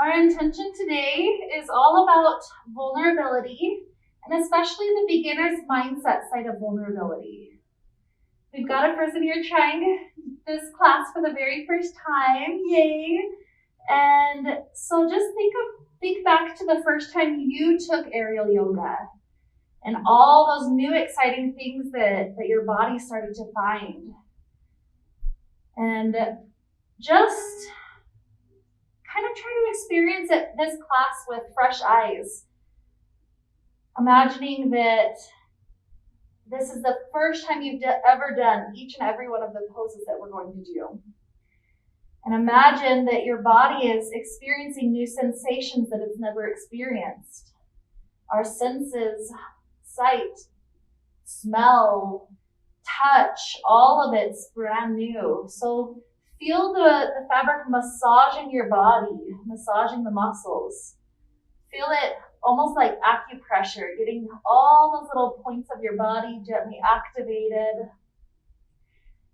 Our intention today is all about vulnerability, and especially the beginner's mindset side of vulnerability. We've got a person here trying this class for the very first time, yay! And so just think back to the first time you took aerial yoga and all those new exciting things that your body started to find. And just kind of try to experience this class with fresh eyes. Imagining that this is the first time you've ever done each and every one of the poses that we're going to do. And imagine that your body is experiencing new sensations that it's never experienced. Our senses, sight, smell, touch, all of it's brand new. So feel the fabric massaging your body, massaging the muscles. Feel it almost like acupressure, getting all those little points of your body gently activated.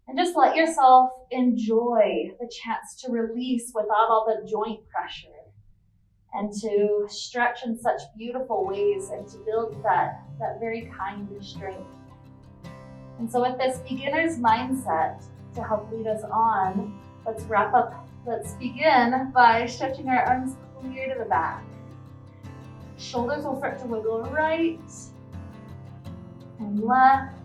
And just let yourself enjoy the chance to release without all the joint pressure and to stretch in such beautiful ways and to build that very kind strength. And so with this beginner's mindset to help lead us on, let's begin by stretching our arms clear to the back. Shoulders will start to wiggle right and left.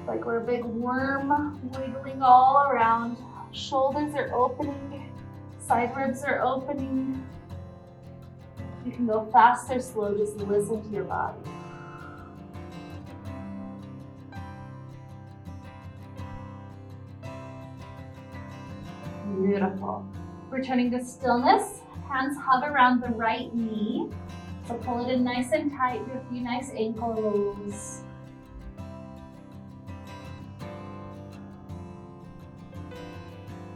Like we're a big worm wiggling all around. Shoulders are opening, side ribs are opening. You can go fast or slow, just listen to your body. Beautiful. Returning to stillness, hands hug around the right knee. So pull it in nice and tight, do a few nice ankle rolls.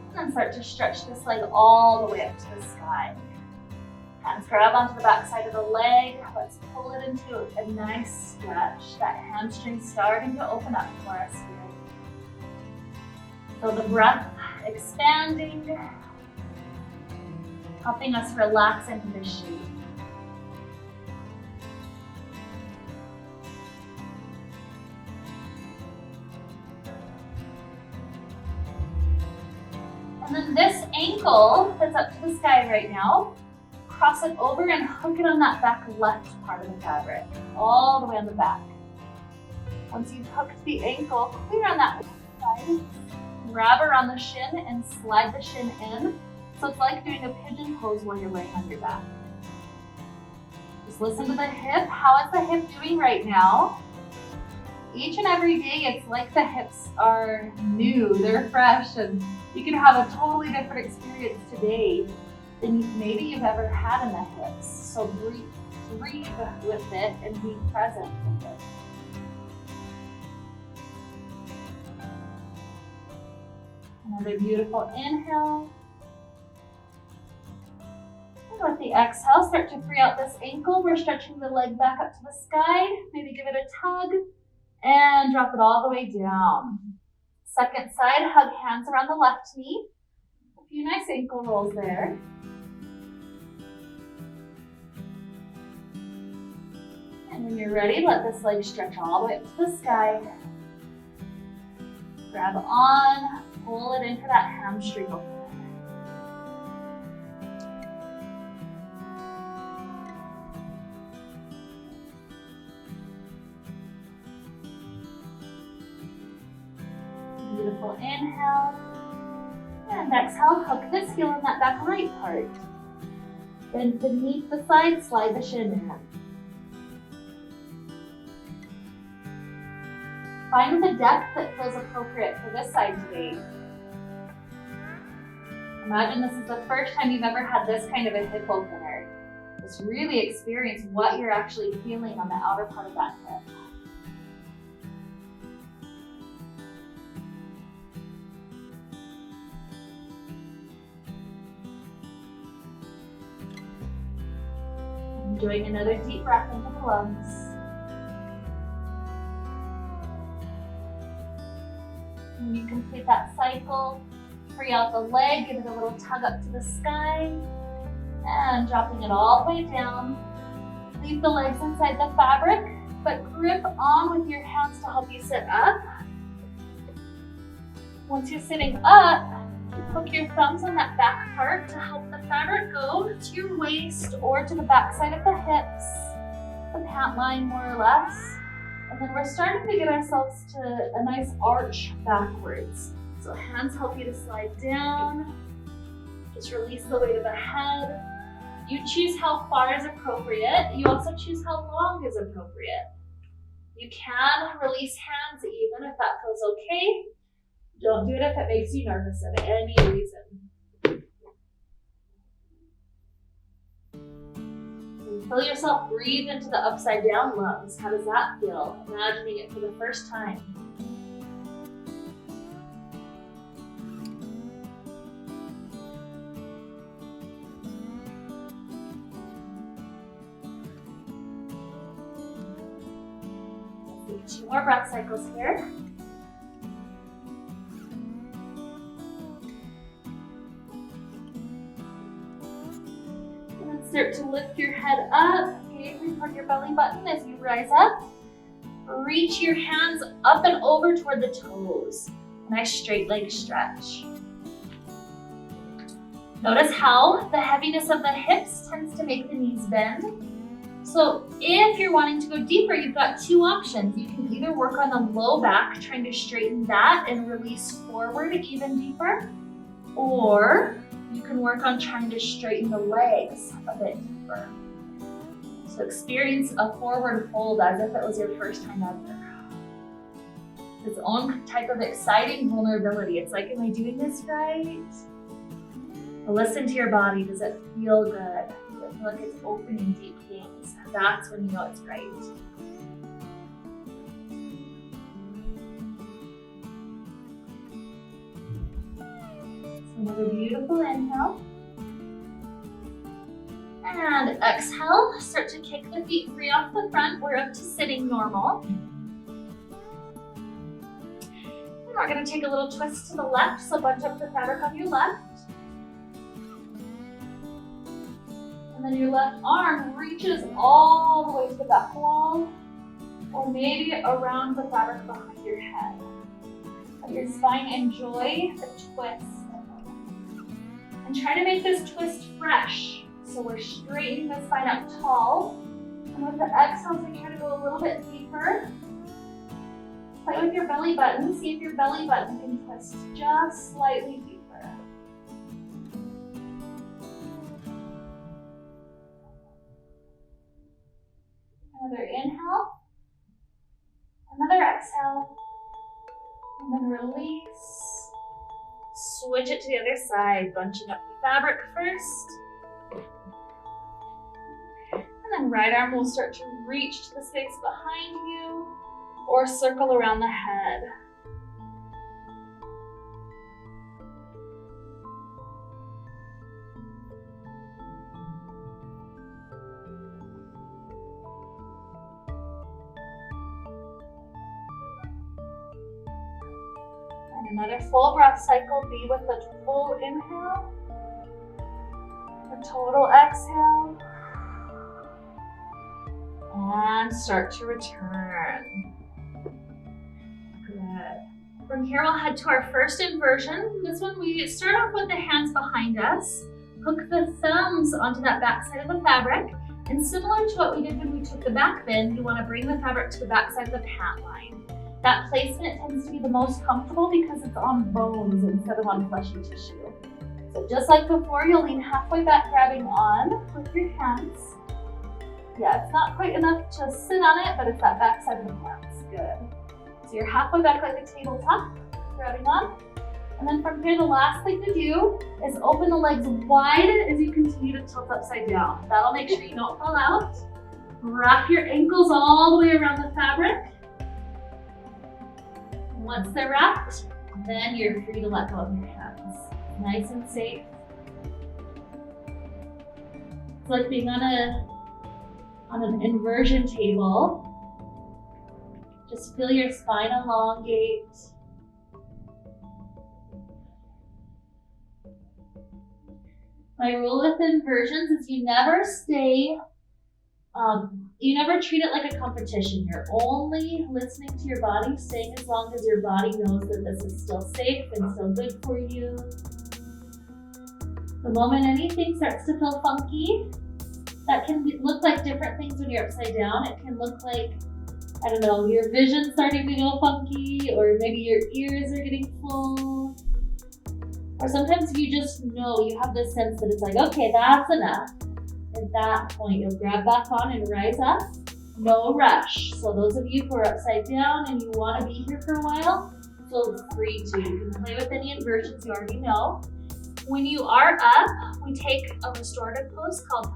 And then start to stretch this leg all the way up to the sky. Hands grab onto the back side of the leg. Let's pull it into a nice stretch. That hamstring starting to open up for us here. So the breath expanding, helping us relax into this shape. And then this ankle that's up to the sky right now, cross it over and hook it on that back left part of the fabric, all the way on the back. Once you've hooked the ankle clear on that side, grab around the shin and slide the shin in. So it's like doing a pigeon pose while you're laying on your back. Just listen to the hip. How is the hip doing right now? Each and every day, it's like the hips are new, they're fresh, and you can have a totally different experience today than maybe you've ever had in the hips. So breathe with it and be present with it. Another beautiful inhale. And with the exhale, start to free out this ankle. We're stretching the leg back up to the sky. Maybe give it a tug and drop it all the way down. Second side, hug hands around the left knee. A few nice ankle rolls there. And when you're ready, let this leg stretch all the way up to the sky. Grab on, pull it into that hamstring opener. Beautiful inhale. And exhale, hook this heel on that back right part. Then beneath the side, slide the shin in. Find the depth that feels appropriate for this side today. Imagine this is the first time you've ever had this kind of a hip opener. Just really experience what you're actually feeling on the outer part of that hip. Doing another deep breath into the lungs. When you complete that cycle, Free out the leg, give it a little tug up to the sky, and dropping it all the way down. Leave the legs inside the fabric, but grip on with your hands to help you sit up. Once you're sitting up, hook your thumbs on that back part to help the fabric go to your waist or to the back side of the hips, the pant line more or less. And then we're starting to get ourselves to a nice arch backwards. So hands help you to slide down. Just release the weight of the head. You choose how far is appropriate. You also choose how long is appropriate. You can release hands even if that feels okay. Don't do it if it makes you nervous at any reason. And feel yourself breathe into the upside down lungs. How does that feel? Imagining it for the first time. Let's do 2 more breath cycles here. Start to lift your head up, gazing toward your belly button as you rise up. Reach your hands up and over toward the toes. Nice straight leg stretch. Notice how the heaviness of the hips tends to make the knees bend. So if you're wanting to go deeper, you've got 2 options. You can either work on the low back, trying to straighten that and release forward even deeper, or you can work on trying to straighten the legs a bit deeper. So experience a forward fold as if it was your first time ever. Its own type of exciting vulnerability. It's like, am I doing this right? But listen to your body. Does it feel good? Does it feel like it's opening deep things? That's when you know it's right. Another beautiful inhale. And exhale, start to kick the feet free off the front. We're up to sitting normal. And we're going to take a little twist to the left, so bunch up the fabric on your left. And then your left arm reaches all the way to the back wall, or maybe around the fabric behind your head. Let your spine enjoy the twist. And try to make this twist fresh. So we're straightening the spine up tall. And with the exhale, we try to go a little bit deeper. Play with your belly button. See if your belly button can twist just slightly deeper. Another inhale. Another exhale. And then release. Switch it to the other side, bunching up the fabric first. And then right arm will start to reach to the space behind you or circle around the head. Another full breath cycle, be with the full inhale, a total exhale, and start to return. Good. From here, we'll head to our first inversion. This one, we start off with the hands behind us, hook the thumbs onto that back side of the fabric, and similar to what we did when we took the back bend, you want to bring the fabric to the back side of the pant line. That placement tends to be the most comfortable because it's on bones instead of on fleshy tissue. So just like before, you'll lean halfway back, grabbing on with your hands. Yeah, it's not quite enough to sit on it, but it's that back side of the pants. Good. So you're halfway back like a tabletop, grabbing on. And then from here, the last thing to do is open the legs wide as you continue to tilt upside down. That'll make sure you don't fall out. Wrap your ankles all the way around the fabric. Once they're wrapped, then you're free to let go of your hands. Nice and safe. It's like being on an inversion table. Just feel your spine elongate. My rule with inversions is you never treat it like a competition. You're only listening to your body, staying as long as your body knows that this is still safe and still good for you. The moment anything starts to feel funky, that can look like different things when you're upside down. It can look like, I don't know, your vision starting to go funky, or maybe your ears are getting full. Or sometimes you just know, you have this sense that it's like, okay, that's enough. At that point, you'll grab back on and rise up. No rush. So those of you who are upside down and you want to be here for a while, feel free to. You can play with any inversions you already know. When you are up, we take a restorative pose called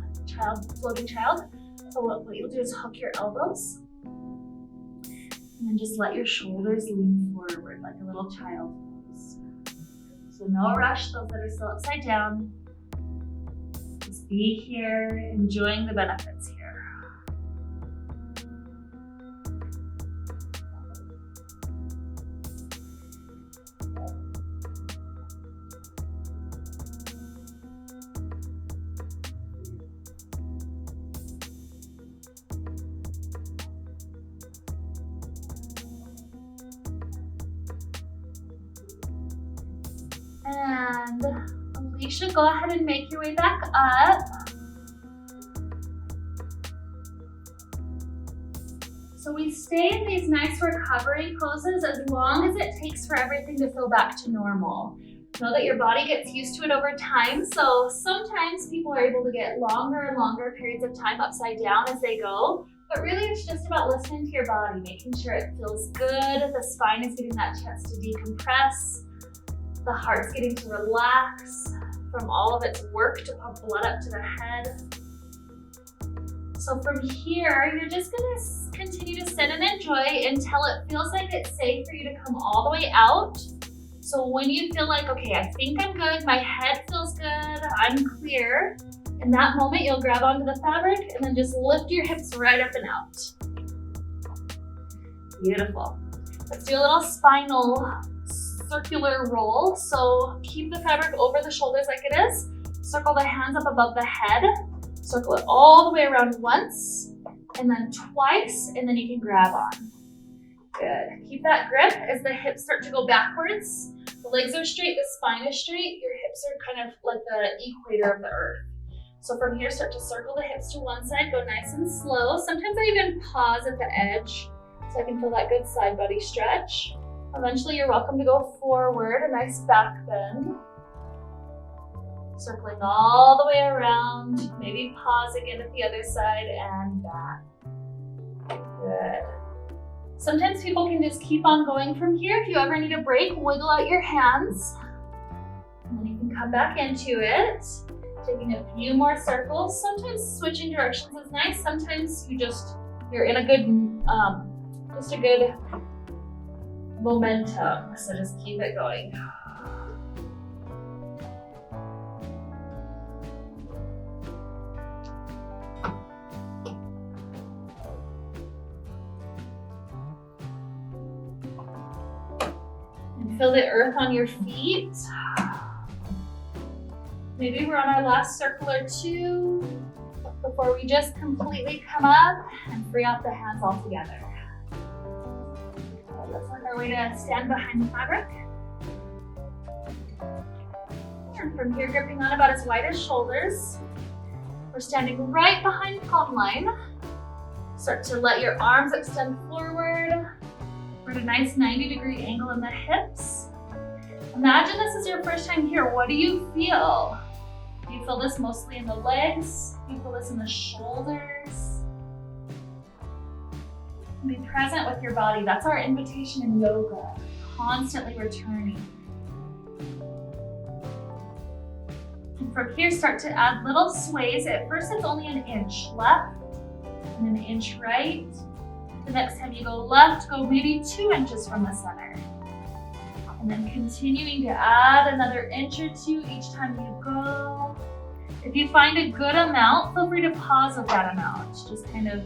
floating child. So what you'll do is hook your elbows and then just let your shoulders lean forward like a little child pose. So no rush, those that are still upside down. Just be here, enjoying the benefits here. And Alicia, go ahead and make your way back up. So we stay in these nice recovery poses as long as it takes for everything to feel back to normal. Know that your body gets used to it over time, so sometimes people are able to get longer and longer periods of time upside down as they go, but really it's just about listening to your body, making sure it feels good, the spine is getting that chance to decompress, the heart's getting to relax from all of its work to pump blood up to the head. So from here, you're just gonna continue to sit and enjoy until it feels like it's safe for you to come all the way out. So when you feel like, okay, I think I'm good, my head feels good, I'm clear, in that moment, you'll grab onto the fabric and then just lift your hips right up and out. Beautiful. Let's do a little spinal circular roll. So keep the fabric over the shoulders like it is. Circle the hands up above the head. Circle it all the way around once and then twice, and then you can grab on. Good. Keep that grip as the hips start to go backwards. The legs are straight, the spine is straight. Your hips are kind of like the equator of the earth. So from here, start to circle the hips to one side, go nice and slow. Sometimes I even pause at the edge so I can feel that good side body stretch. Eventually, you're welcome to go forward, a nice back bend. Circling all the way around, maybe pause again at the other side and back. Good. Sometimes people can just keep on going from here. If you ever need a break, wiggle out your hands. And then you can come back into it. Taking a few more circles. Sometimes switching directions is nice. Sometimes you're in a good, just a good momentum. So just keep it going. Feel the earth on your feet. Maybe we're on our last circle or two before we just completely come up and free out the hands altogether. Let's work our way to stand behind the fabric. And from here, gripping on about as wide as shoulders. We're standing right behind palm line. Start to let your arms extend forward. We're at a nice 90-degree angle in the hips. Imagine this is your first time here. What do you feel? Do you feel this mostly in the legs? Do you feel this in the shoulders? Be present with your body. That's our invitation in yoga. Constantly returning. And from here, start to add little sways. At first, it's only an inch left and an inch right. The next time you go left, go maybe 2 inches from the center. And then continuing to add another inch or two each time you go. If you find a good amount, feel free to pause with that amount. Just kind of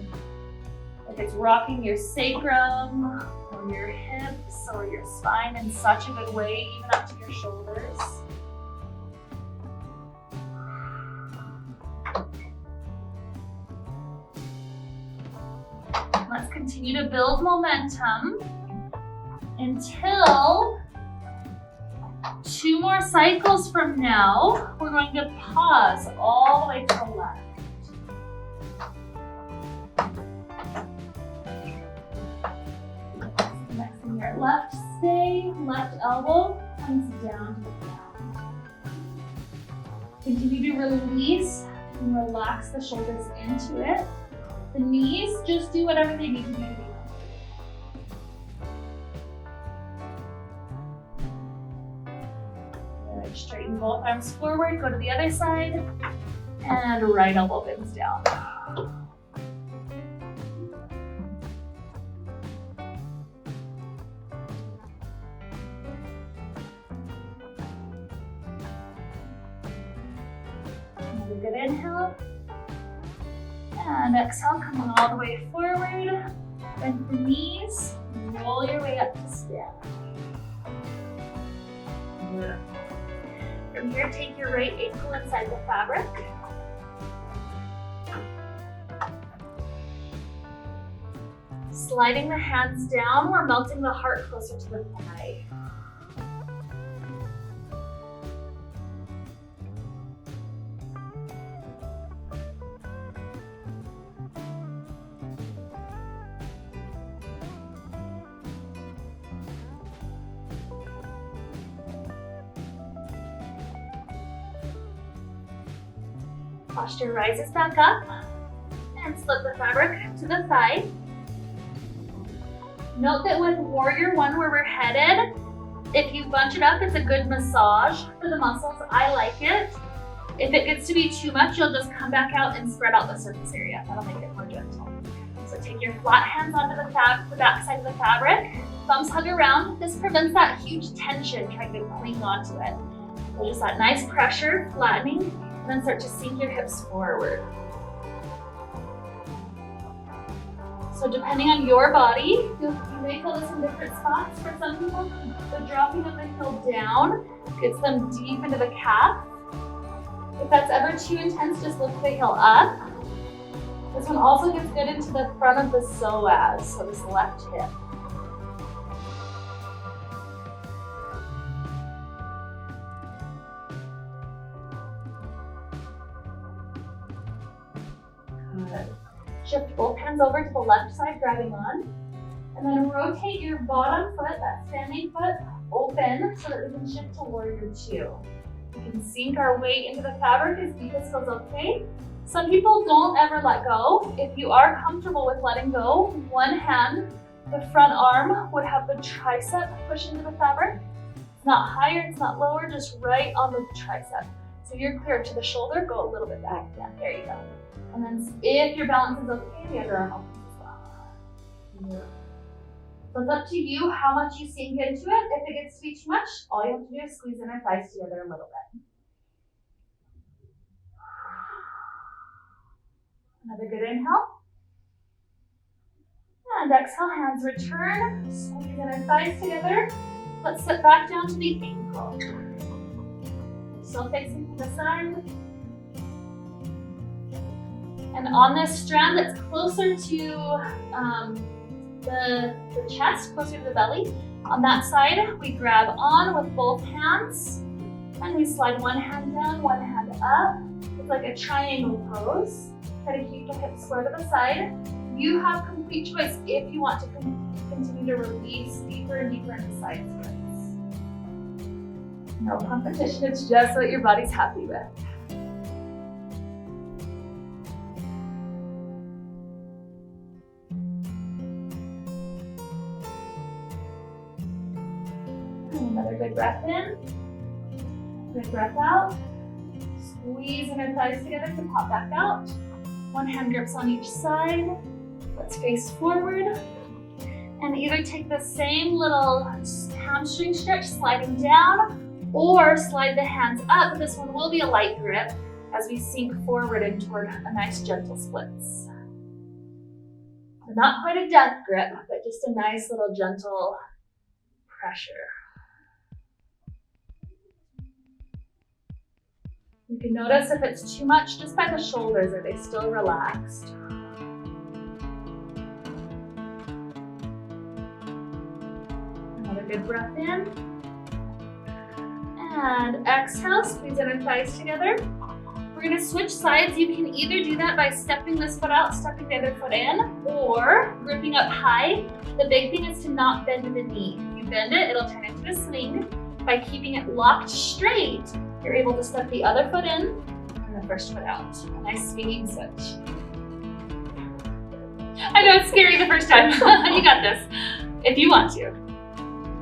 like it's rocking your sacrum or your hips or your spine in such a good way, even up to your shoulders. continue to build momentum until 2 more cycles from now, we're going to pause all the way to the left. Next thing here, left stay, left elbow comes down to the ground. Continue to release and relax the shoulders into it. The knees, just do whatever they need to do to be comfortable. Good. Straighten both arms forward, go to the other side, and right elbow bends down. Another good inhale. And exhale, coming all the way forward. Bend the knees, roll your way up to stand. Good. From here, take your right ankle inside the fabric. Sliding the hands down, we're melting the heart closer to the thigh. Posture rises back up and slip the fabric to the thigh. Note that with Warrior One, where we're headed, if you bunch it up, it's a good massage for the muscles. I like it. If it gets to be too much, you'll just come back out and spread out the surface area. That'll make it more gentle. So take your flat hands onto the back side of the fabric. Thumbs hug around. This prevents that huge tension trying to cling onto it. So just that nice pressure, flattening, and then start to sink your hips forward. So depending on your body, you may feel this in different spots. For some people, the dropping of the heel down gets them deep into the calf. If that's ever too intense, just lift the heel up. This one also gets good into the front of the psoas, so this left hip. Good. Shift both hands over to the left side, grabbing on. And then rotate your bottom foot, that standing foot, open so that we can shift to Warrior Two. We can sink our weight into the fabric as deep as feels okay. Some people don't ever let go. If you are comfortable with letting go, one hand, the front arm would have the tricep push into the fabric. It's not higher, it's not lower, just right on the tricep. So you're clear to the shoulder, go a little bit back. Yeah, there you go. And then if your balance is okay, the other arm opens as well. Yeah. So it's up to you how much you sink into it. If it gets to be too much, all you have to do is squeeze inner thighs together a little bit. Another good inhale. And exhale, hands return. Squeeze inner thighs together. Let's sit back down to the ankle. Still facing to the side. And on this strand that's closer to the chest, closer to the belly, on that side, we grab on with both hands and we slide one hand down, one hand up. It's like a triangle pose. Try to keep the hips square to the side. You have complete choice if you want to continue to release deeper and deeper into side splits. No competition, it's just what your body's happy with. Another good breath in, good breath out. Squeeze inner thighs together to pop back out. One hand grips on each side. Let's face forward. And either take the same little hamstring stretch, sliding down, or slide the hands up. This one will be a light grip as we sink forward and toward a nice gentle splits. So not quite a death grip, but just a nice little gentle pressure. You can notice if it's too much just by the shoulders. Are they still relaxed? Another good breath in. And exhale, squeeze in our thighs together. We're gonna switch sides. You can either do that by stepping this foot out, stepping the other foot in, or gripping up high. The big thing is to not bend the knee. If you bend it, it'll turn into a swing. By keeping it locked straight, you're able to step the other foot in and the first foot out. A nice swinging switch. I know it's scary the first time. You got this. If you want to.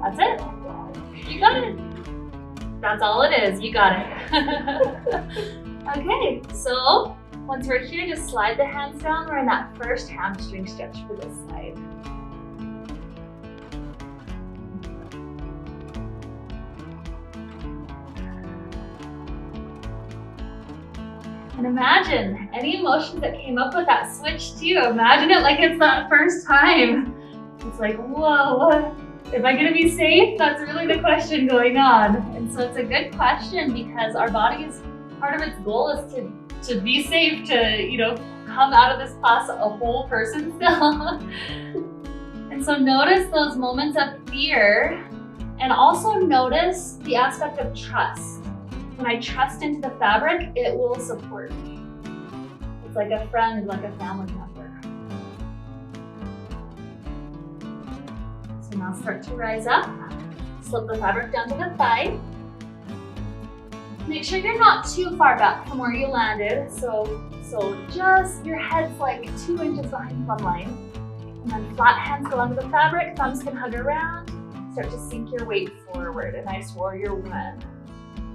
That's it. You got it. That's all it is. You got it. Okay, so once we're here, just slide the hands down. We're in that first hamstring stretch for this side. And imagine any emotions that came up with that switch too. Imagine it like it's that first time. It's like, whoa, what? Am I gonna be safe? That's really the question going on. And so it's a good question because our body's, part of its goal is to be safe, to, come out of this class a whole person still. And so notice those moments of fear and also notice the aspect of trust. When I trust into the fabric, it will support me. It's like a friend, like a family member. So now start to rise up. Slip the fabric down to the thigh. Make sure you're not too far back from where you landed. So just your head's like 2 inches behind the plumb line. And then flat hands go onto the fabric, thumbs can hug around. Start to sink your weight forward, a nice warrior one.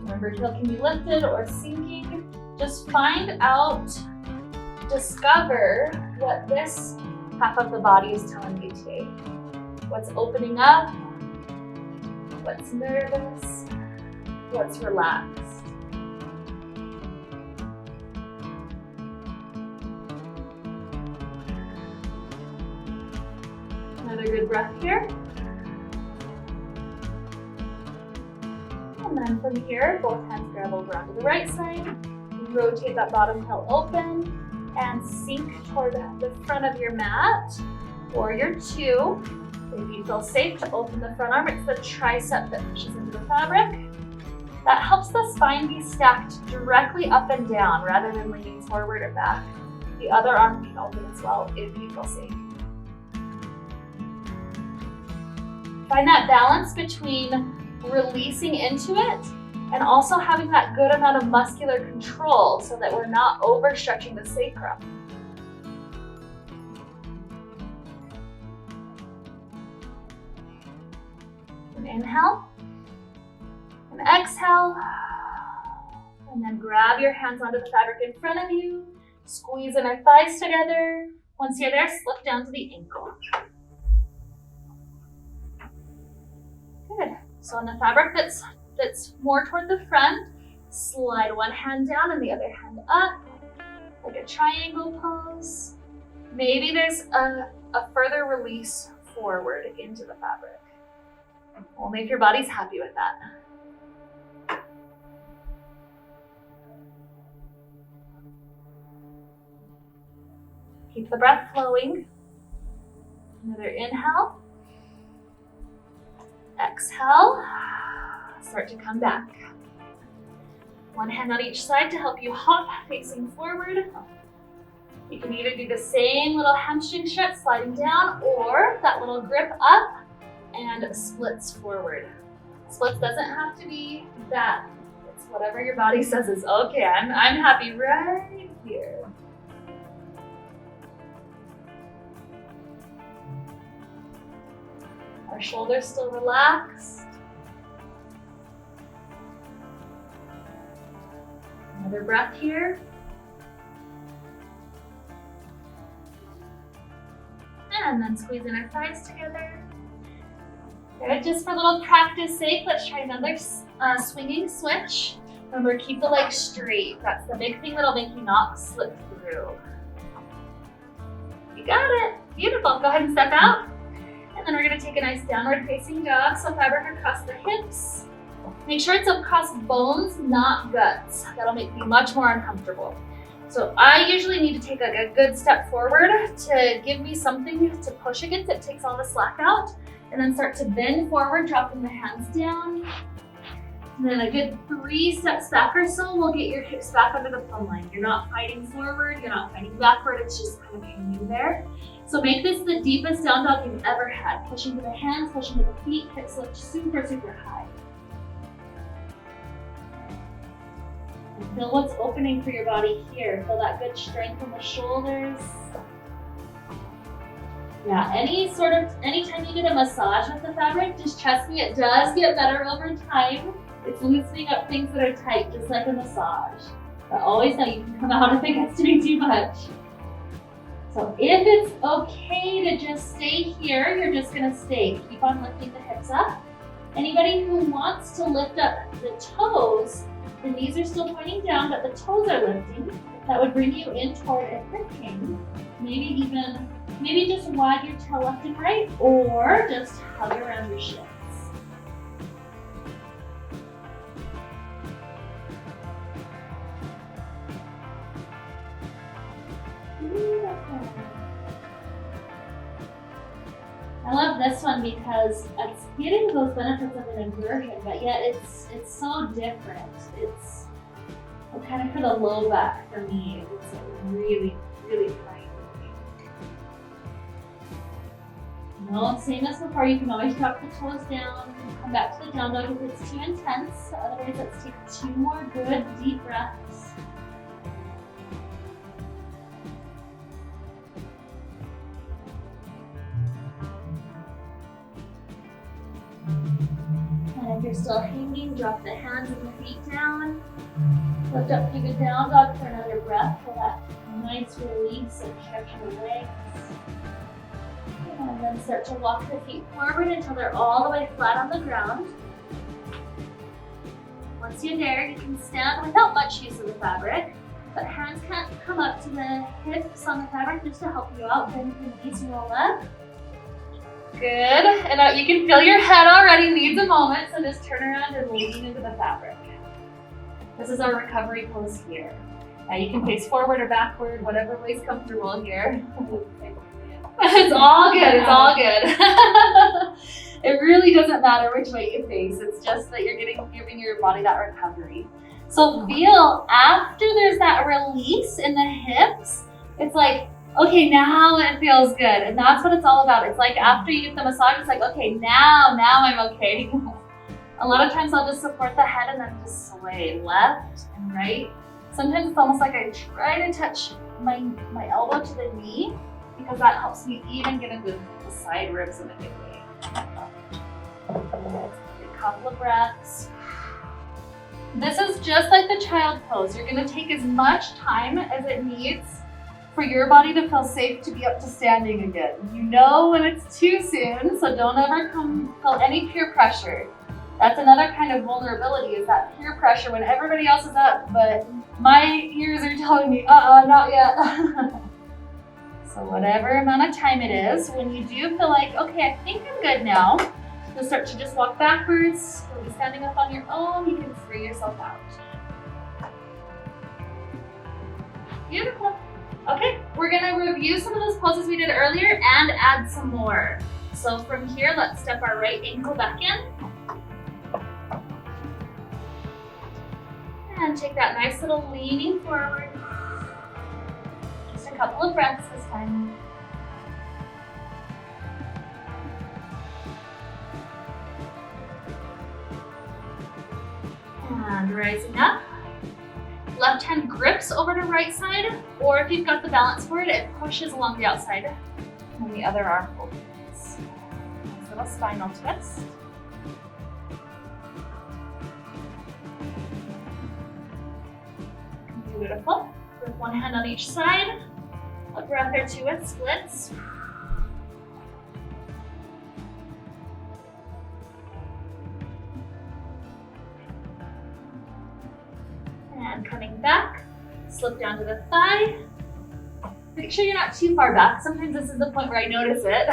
Remember, heel can be lifted or sinking. Just find out, discover what this half of the body is telling you today. What's opening up, what's nervous, what's relaxed. Another good breath here. And then from here, both hands grab over onto the right side. Rotate that bottom heel open and sink toward the front of your mat. Warrior two. If you feel safe to open the front arm, it's the tricep that pushes into the fabric. That helps the spine be stacked directly up and down rather than leaning forward or back. The other arm can open as well if you feel safe. Find that balance between releasing into it and also having that good amount of muscular control so that we're not overstretching the sacrum. And inhale and exhale, and then grab your hands onto the fabric in front of you, squeeze in our thighs together. Once you're there, slip down to the ankle. Good. So on the fabric that's more toward the front, slide one hand down and the other hand up, like a triangle pose. Maybe there's a further release forward into the fabric. Only if your body's happy with that. Keep the breath flowing. Another inhale. Exhale. Start to come back. One hand on each side to help you hop, facing forward. You can either do the same little hamstring stretch, sliding down, or that little grip up and splits forward. Splits doesn't have to be that. It's whatever your body says is okay. I'm happy right here. Our shoulders still relaxed. Another breath here. And then squeeze in our thighs together. Good, just for a little practice sake, let's try another swinging switch. Remember, keep the legs straight. That's the big thing that'll make you not slip through. You got it. Beautiful. Go ahead and step out. And then we're gonna take a nice downward facing dog. So fabric across the hips. Make sure it's across bones, not guts. That'll make me much more uncomfortable. So I usually need to take a good step forward to give me something to push against that takes all the slack out. And then start to bend forward, dropping the hands down. And then a good 3 steps back or so will get your hips back under the plumb line. You're not fighting forward, you're not fighting backward, it's just kind of hanging there. So make this the deepest down dog you've ever had. Pushing to the hands, pushing to the feet, hips lift super, super high. And feel what's opening for your body here. Feel that good strength in the shoulders. Yeah, anytime you get a massage with the fabric, just trust me, it does get better over time. It's loosening up things that are tight, just like a massage. But always know you can come out if it gets to be too much. So if it's okay to just stay here, you're just gonna stay. Keep on lifting the hips up. Anybody who wants to lift up the toes, the knees are still pointing down, but the toes are lifting. That would bring you in toward a crane. Maybe just wide your tail left and right, or just hug around your shins. I love this one because it's getting those benefits of an inversion, but yet it's so different. It's kind of for the low back for me. It's really, really fine. No, same as before, you can always drop the toes down, come back to the down dog if it's too intense. Otherwise, let's take 2 more good deep breaths. And if you're still hanging, drop the hands and the feet down. Lift up through the down dog for another breath. Feel that nice release and stretch of the legs. And then start to walk the feet forward until they're all the way flat on the ground. Once you're there, you can stand without much use of the fabric, but hands can't come up to the hips on the fabric just to help you out. Bend the knees, roll up. Good, and you can feel your head already needs a moment, so just turn around and lean into the fabric. This is our recovery pose here. You can face forward or backward, whatever way's comfortable here. It's all good, it's all good. It really doesn't matter which way you face, it's just that you're giving your body that recovery. So feel after there's that release in the hips, it's like, okay, now it feels good. And that's what it's all about. It's like after you get the massage, it's like, okay, now I'm okay. A lot of times I'll just support the head and then just sway left and right. Sometimes it's almost like I try to touch my elbow to the knee, because that helps me even get into the side ribs in a good way. A couple of breaths. This is just like the child pose. You're gonna take as much time as it needs for your body to feel safe to be up to standing again. You know when it's too soon, so don't ever feel any peer pressure. That's another kind of vulnerability, is that peer pressure when everybody else is up, but my ears are telling me, not yet. So whatever amount of time it is, when you do feel like, okay, I think I'm good now, you'll start to just walk backwards. You'll be standing up on your own. You can free yourself out. Beautiful. Okay, we're gonna review some of those poses we did earlier and add some more. So from here, let's step our right ankle back in. And take that nice little leaning forward. Just a couple of breaths this time. And rising up. Left hand grips over to right side, or if you've got the balance for it, it pushes along the outside. And then the other arm opens. Nice little spinal twist. Beautiful. With one hand on each side. A breath or two with splits. And coming back, slip down to the thigh. Make sure you're not too far back. Sometimes this is the point where I notice it.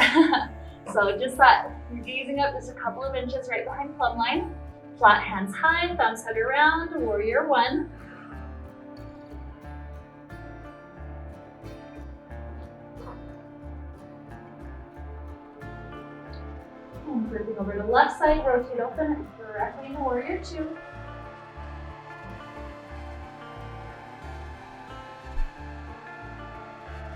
So just that you're gazing up just a couple of inches right behind plumb line. Flat hands high, thumbs hug around, warrior one. Flipping over to the left side, rotate open directly into warrior two.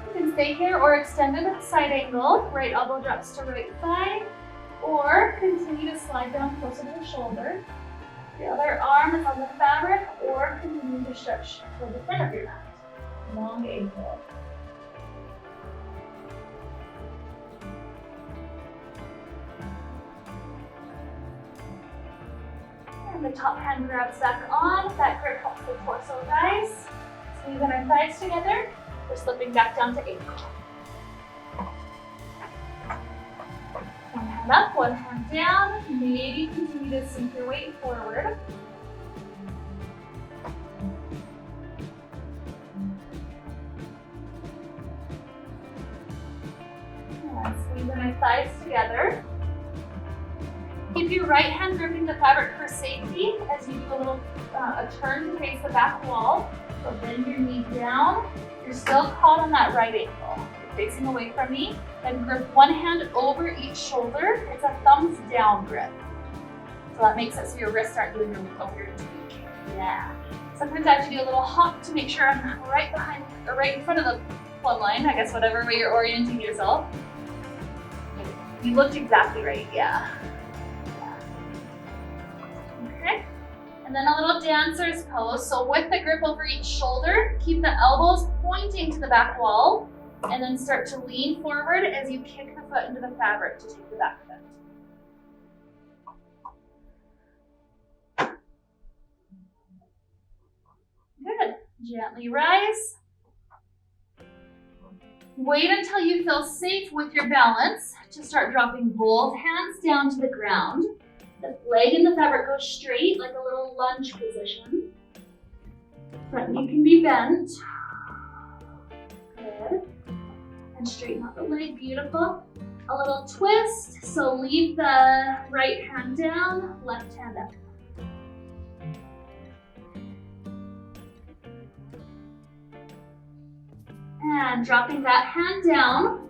You can stay here or extend it at side angle. Right elbow drops to right thigh, or continue to slide down closer to the shoulder. The other arm is on the fabric, or continue to stretch toward the front of your mat. Long ankle. And the top hand grabs back on. That grip helps the torso rise. Squeezing our thighs together. We're slipping back down to ankle. One hand up, one hand down. Maybe continue to sink your weight forward. And squeezing our thighs together. Keep your right hand gripping the fabric for safety as you do a turn to face the back wall. So bend your knee down. You're still caught on that right ankle. You're facing away from me. Then grip one hand over each shoulder. It's a thumbs down grip. So that makes it so your wrists aren't doing a weird tweak. Yeah. Sometimes I have to do a little hop to make sure I'm right behind or right in front of the plumb line. I guess whatever way you're orienting yourself. You looked exactly right. Yeah. Okay. And then a little dancer's pose. So with the grip over each shoulder, keep the elbows pointing to the back wall, and then start to lean forward as you kick the foot into the fabric to take the back bend. Good. Gently rise. Wait until you feel safe with your balance to start dropping both hands down to the ground. The leg in the fabric goes straight, like a little lunge position. Front knee can be bent. Good. And straighten out the leg, beautiful. A little twist, so leave the right hand down, left hand up. And dropping that hand down,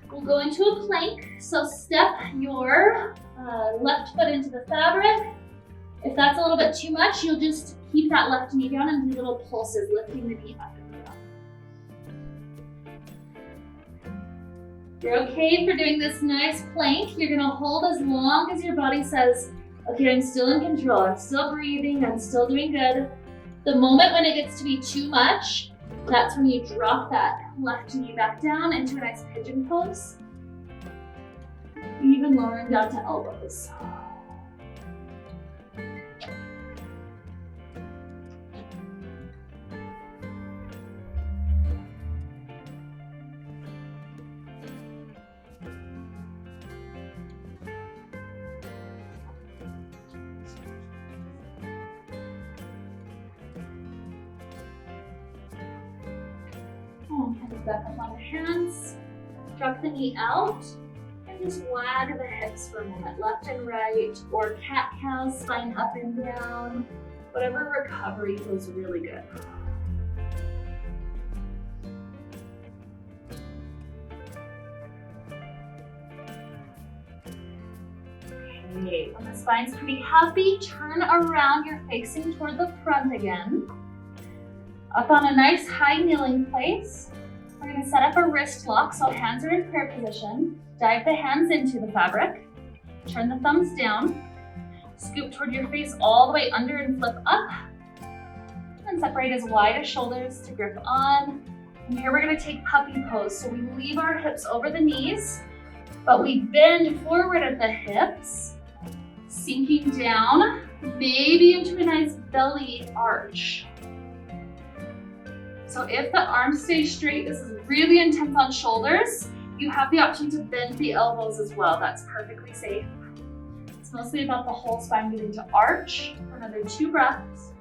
we'll go into a plank. So step your left foot into the fabric. If that's a little bit too much, you'll just keep that left knee down and do little pulses, lifting the knee up and down. If you're okay for doing this nice plank, you're gonna hold as long as your body says, okay, I'm still in control, I'm still breathing, I'm still doing good. The moment when it gets to be too much, that's when you drop that left knee back down into a nice pigeon pose. Even lowering down to elbows. And kind of back up on the hands. Drop the knee out. Just wag the hips for a moment, left and right, or cat-cow, spine up and down. Whatever recovery feels really good. Okay, when the spine's pretty happy, turn around, you're facing toward the front again. Up on a nice high kneeling place. We're gonna set up a wrist lock, so hands are in prayer position. Dive the hands into the fabric. Turn the thumbs down. Scoop toward your face all the way under and flip up. And separate as wide as shoulders to grip on. And here we're gonna take puppy pose. So we leave our hips over the knees, but we bend forward at the hips, sinking down, maybe into a nice belly arch. So if the arms stay straight, this is really intense on shoulders. You have the option to bend the elbows as well. That's perfectly safe. It's mostly about the whole spine getting to arch for another 2 breaths.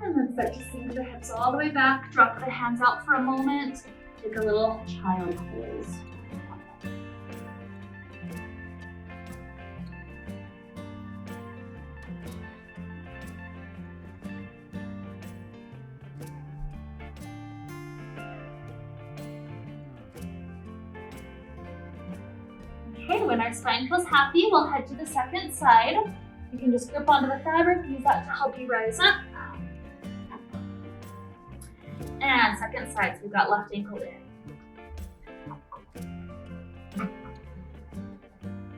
And then start to sink the hips all the way back. Drop the hands out for a moment. Take a little child pose. Okay, when our spine feels happy, we'll head to the second side. You can just grip onto the fabric, use that to help you rise up. And second side, so we've got left ankle in.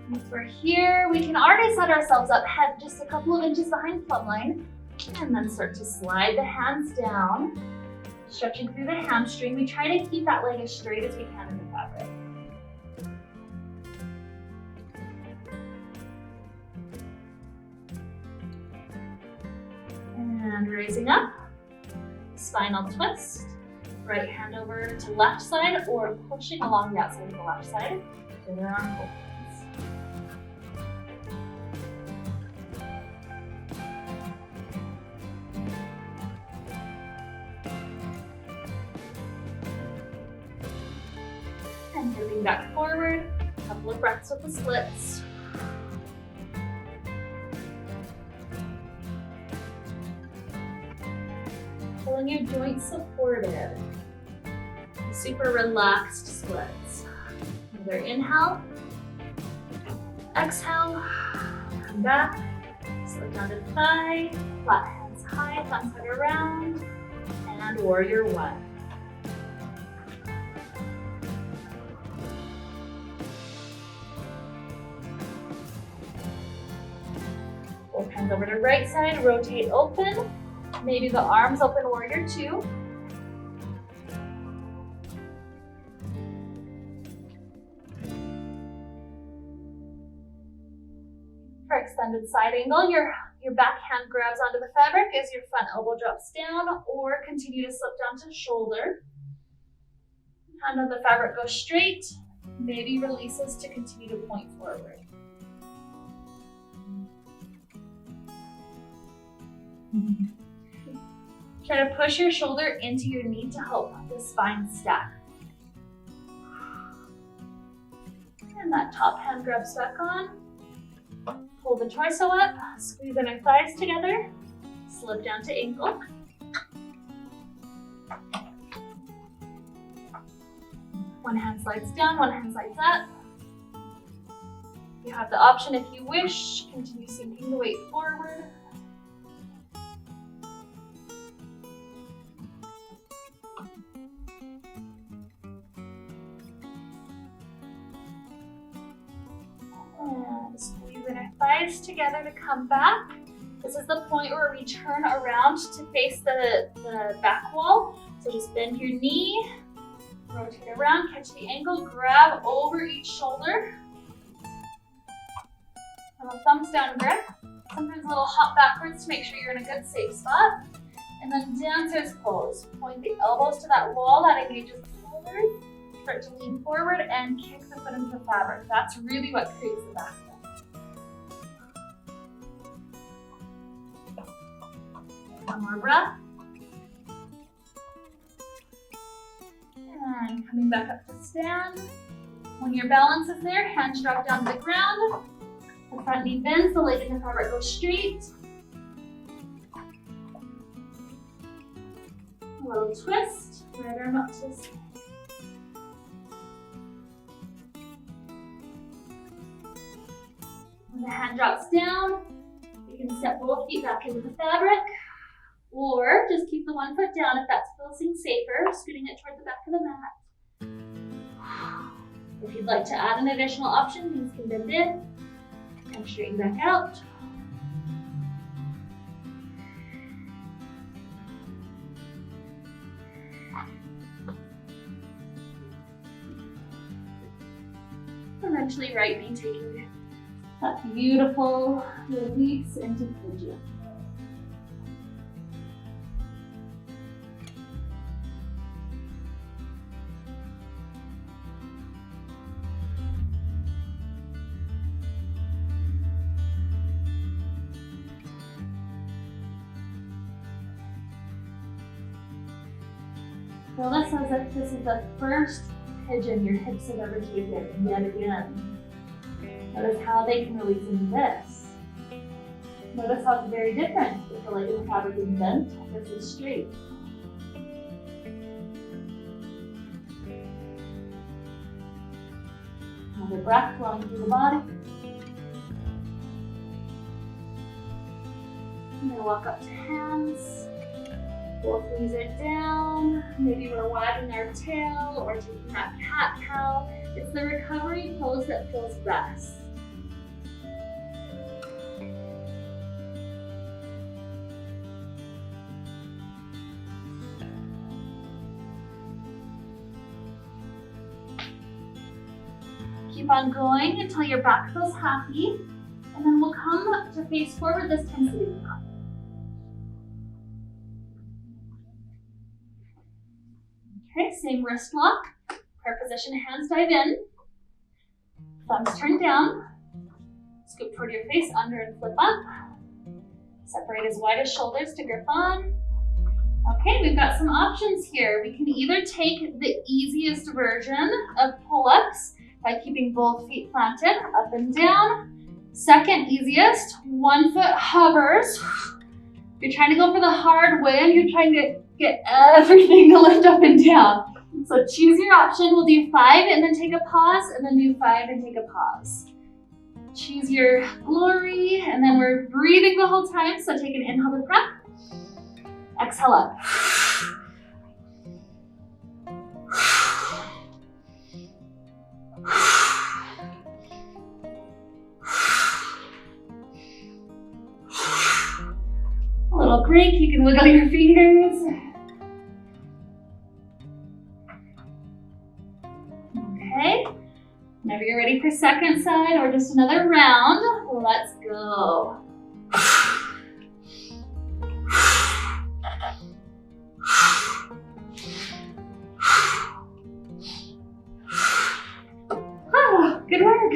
Once we're here, we can already set ourselves up, head just a couple of inches behind plumb line, and then start to slide the hands down, stretching through the hamstring. We try to keep that leg as straight as we can in the fabric. And raising up, spinal twist, right hand over to left side or pushing along the outside of the left side. Other arm opens. And moving back forward, a couple of breaths with the splits. Pulling your joints supported. Super relaxed splits. Another inhale. Exhale. Come back. Slow down to thigh. Flat hands high, thumbs hug around. And warrior one. Both hands over to right side, rotate open. Maybe the arms open, warrior two. For extended side angle, your back hand grabs onto the fabric as your front elbow drops down, or continue to slip down to shoulder. Hand on the fabric goes straight, maybe releases to continue to point forward. Try to push your shoulder into your knee to help the spine stack. And that top hand grabs back on. Pull the torso up, squeeze in our thighs together, slip down to ankle. One hand slides down, one hand slides up. You have the option, if you wish, continue sinking the weight forward. And squeeze in our thighs together to come back. This is the point where we turn around to face the back wall. So just bend your knee, rotate around, catch the ankle, grab over each shoulder. And a thumbs down grip. Sometimes a little hop backwards to make sure you're in a good safe spot. And then dancer's pose. Point the elbows to that wall that engages the shoulders. Start to lean forward and kick the foot into the fabric. That's really what creates the back bend. One more breath. And coming back up to stand. When your balance is there, hands drop down to the ground. The front knee bends, the leg in the fabric goes straight. A little twist, right arm up to the side. When the hand drops down, you can step both feet back into the fabric, or just keep the one foot down if that's feeling safer, scooting it toward the back of the mat. If you'd like to add an additional option, knees can bend in and straighten back out. Eventually, right knee taking that beautiful release into pigeon. Feel this as if this is the first pigeon your hips have ever taken, and yet again. Notice how they can release into this. Notice how it's very different if the leg in the fabric is bent versus straight. Another breath flowing through the body. I'm going to walk up to hands. Both knees are down. Maybe we're wagging our tail or taking that cat-cow. It's the recovery pose that feels best. Keep on going until your back feels happy, and then we'll come to face forward this time sitting up. Okay, same wrist lock. Prayer position, hands dive in. Thumbs turn down. Scoop toward your face, under and flip up. Separate as wide as shoulders to grip on. Okay, we've got some options here. We can either take the easiest version of pull-ups by keeping both feet planted, up and down. Second easiest, 1 foot hovers. You're trying to go for the hard wind. You're trying to get everything to lift up and down. So choose your option. We'll do 5 and then take a pause, and then do 5 and take a pause. Choose your glory, and then we're breathing the whole time. So take an inhale, big breath. Exhale up. A little break, you can wiggle your fingers. Okay, whenever you're ready for second side or just another round, let's go. Good work.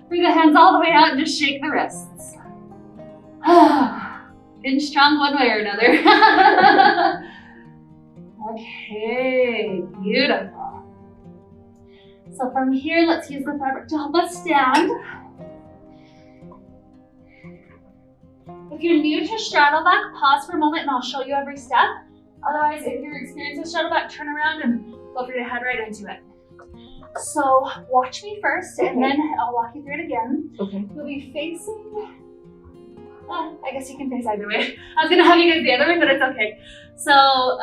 Bring the hands all the way out and just shake the wrists. Getting strong one way or another. Okay, beautiful. So from here, let's use the fabric to help us stand. If you're new to straddle back, pause for a moment and I'll show you every step. Otherwise, if you're experienced with straddle back, turn around and feel free to head right into it. So watch me first, and then I'll walk you through it again. Okay. You'll be facing, I guess you can face either way. I was gonna have you guys the other way, but it's okay. So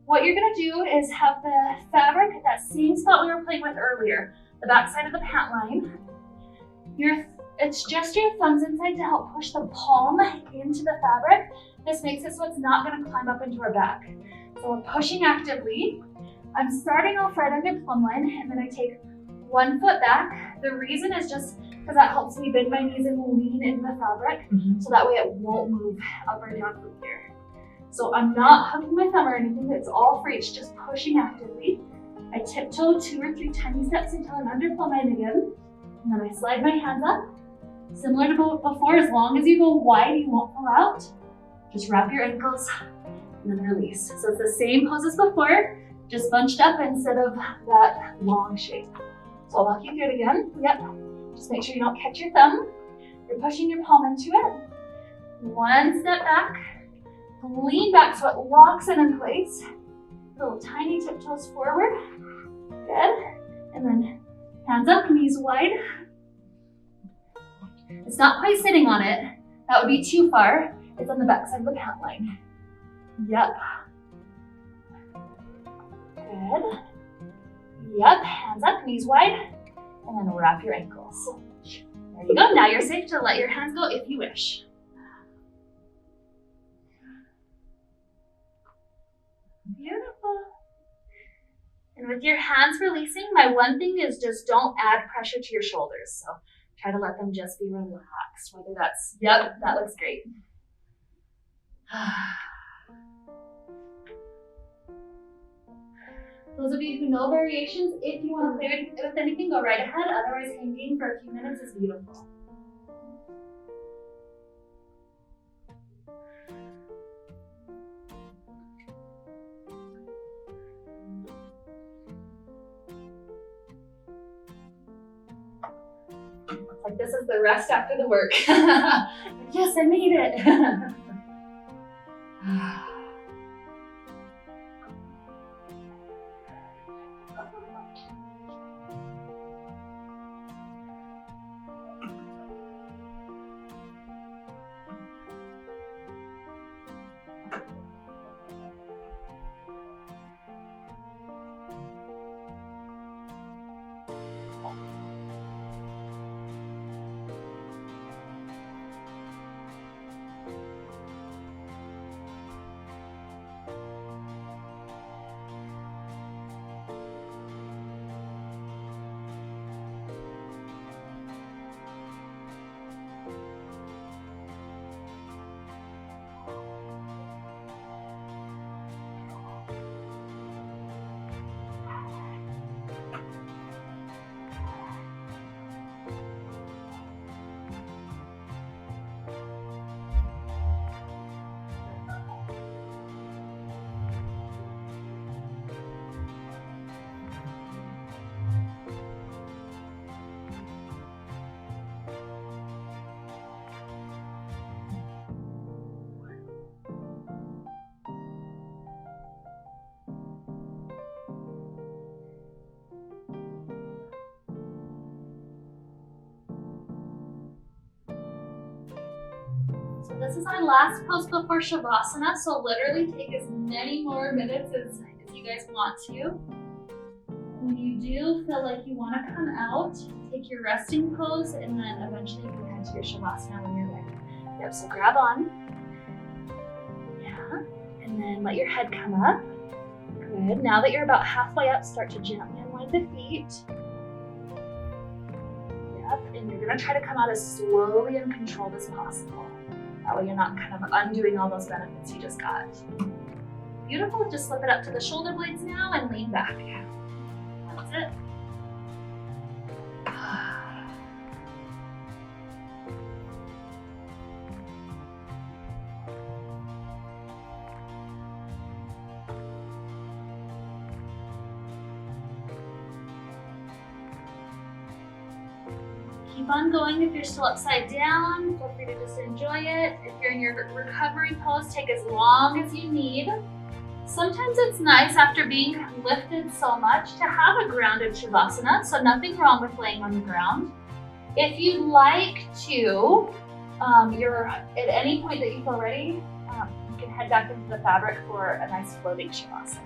what you're gonna do is have the fabric at that same spot we were playing with earlier, the back side of the pant line. It's just your thumbs inside to help push the palm into the fabric. This makes it so it's not gonna climb up into our back. So we're pushing actively. I'm starting off right under plumb line, and then I take 1 foot back. The reason is just because that helps me bend my knees and lean into the fabric, so that way it won't move up or down from here. So I'm not hugging my thumb or anything, it's all free, it's just pushing actively. I tiptoe 2 or 3 tiny steps until I'm under plumb line again, and then I slide my hands up. Similar to before, as long as you go wide, you won't fall out. Just wrap your ankles, and then release. So it's the same pose as before, just bunched up instead of that long shape. So I'll walk you through it again. Yep. Just make sure you don't catch your thumb. You're pushing your palm into it. 1 step back. Lean back so it locks in place. Little tiny tiptoes forward. Good. And then hands up, knees wide. It's not quite sitting on it. That would be too far. It's on the back side of the pant line. Yep. Good. Yep, hands up, knees wide, and then wrap your ankles. There you go. Now you're safe to let your hands go if you wish. Beautiful. And with your hands releasing, my one thing is just don't add pressure to your shoulders. So try to let them just be relaxed, whether that's, yep, that looks great. Those of you who know variations, if you want to play with anything, go right ahead. Otherwise, hanging for a few minutes is beautiful. It's like this is the rest after the work. Yes, I made it. So this is our last pose before Shavasana, so literally take as many more minutes as you guys want to. When you do feel like you want to come out, take your resting pose, and then eventually you can head to your Shavasana when you're ready. Yep, so grab on. Yeah, and then let your head come up. Good. Now that you're about halfway up, start to gently unwind the feet. Yep, and you're gonna try to come out as slowly and controlled as possible. That way you're not kind of undoing all those benefits you just got. Beautiful, just slip it up to the shoulder blades now and lean back. That's it. Keep on going if you're still upside down. Feel free to just enjoy it. If you're in your recovery pose, take as long as you need. Sometimes it's nice after being lifted so much to have a grounded Shavasana, so nothing wrong with laying on the ground. If you'd like to, at any point that you feel ready, you can head back into the fabric for a nice floating Shavasana.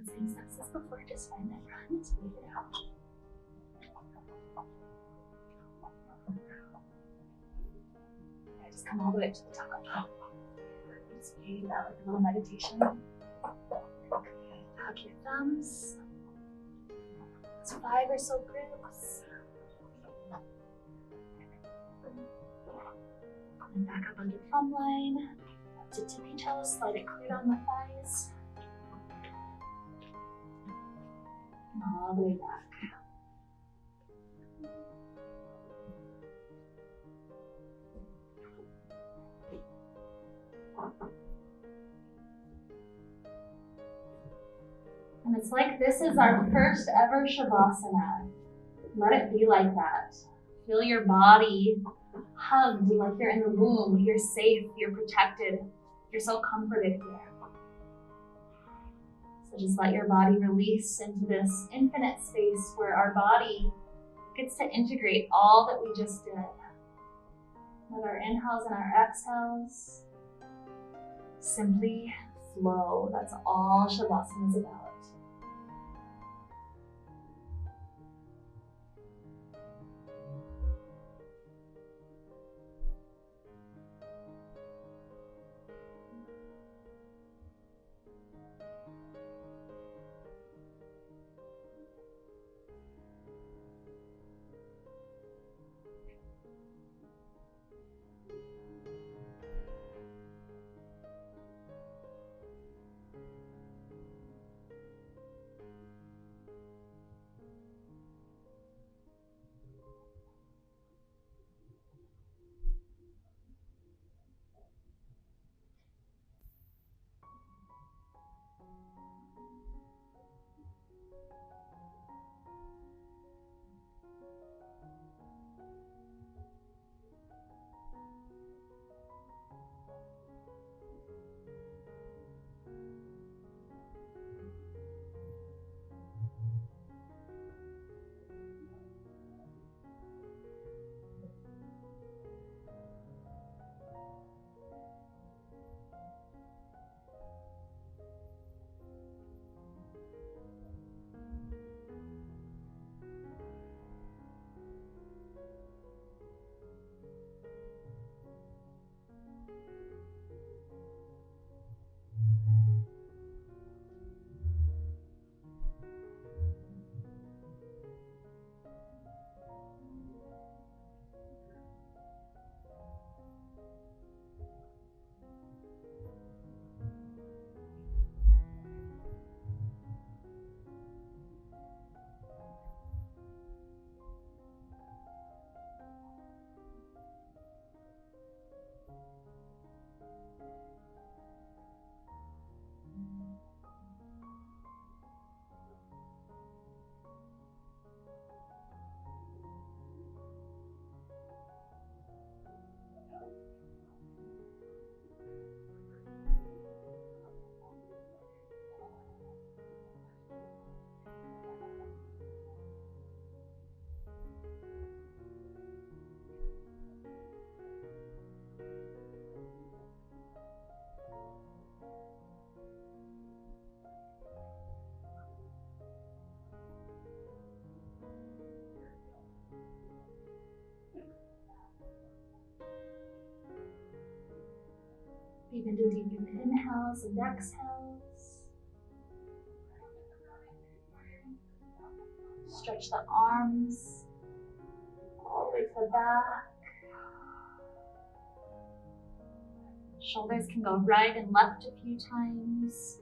Same steps as before, just find the front, leave it out. Okay, just come all the way up to the top. Just do that like a little meditation. Hug your thumbs. Those 5 or so grips. And back up under thumb line. Up to tippy toes, slide it clear down the thighs. All the way back. And it's like this is our first ever Shavasana. Let it be like that. Feel your body hugged like you're in the womb. You're safe, you're protected, you're so comforted here. So just let your body release into this infinite space where our body gets to integrate all that we just did. With our inhales and our exhales, simply flow. That's all Shavasana is about. Begin to deepen inhales and exhales. Stretch the arms all the way to the back. Shoulders can go right and left a few times.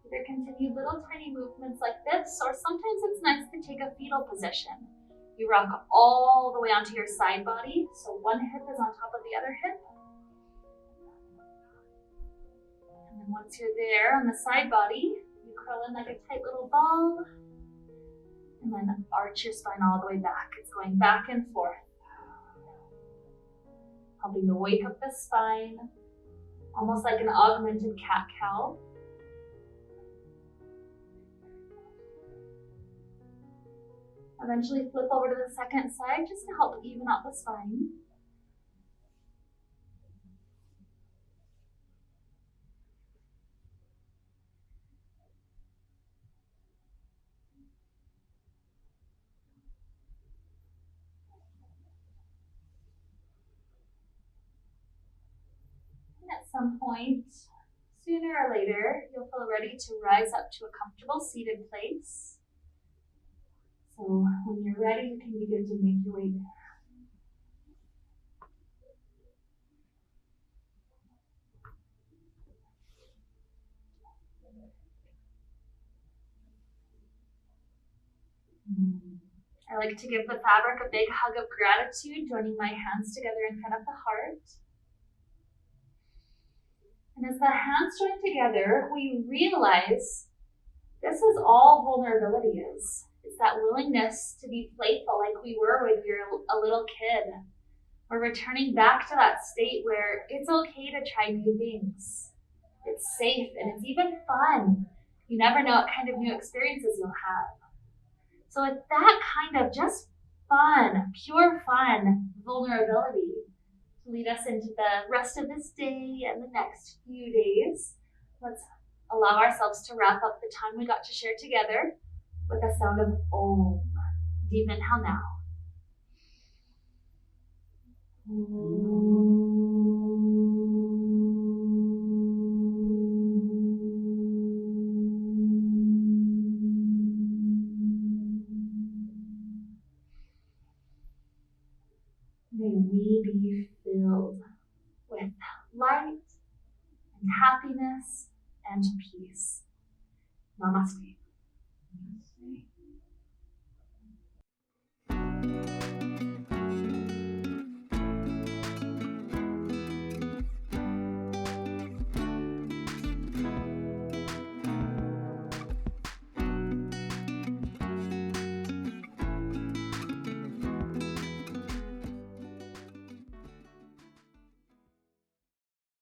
Either continue little tiny movements like this, or sometimes it's nice to take a fetal position. You rock all the way onto your side body, so one hip is on top of the other hip. And then once you're there on the side body, you curl in like a tight little ball, and then arch your spine all the way back. It's going back and forth, helping to wake up the spine, almost like an augmented cat-cow. Eventually flip over to the second side just to help even out the spine. And at some point, sooner or later, you'll feel ready to rise up to a comfortable seated place. So when you're ready, you can begin to make your way there. I like to give the fabric a big hug of gratitude, joining my hands together in front of the heart. And as the hands join together, we realize this is all vulnerability is. It's that willingness to be playful like we were when we were a little kid. We're returning back to that state where it's okay to try new things. It's safe and it's even fun. You never know what kind of new experiences you'll have. So with that kind of just fun, pure fun, vulnerability to lead us into the rest of this day and the next few days, let's allow ourselves to wrap up the time we got to share together with the sound of Om. Deep inhale now. May we be filled with light and happiness and peace. Namaste.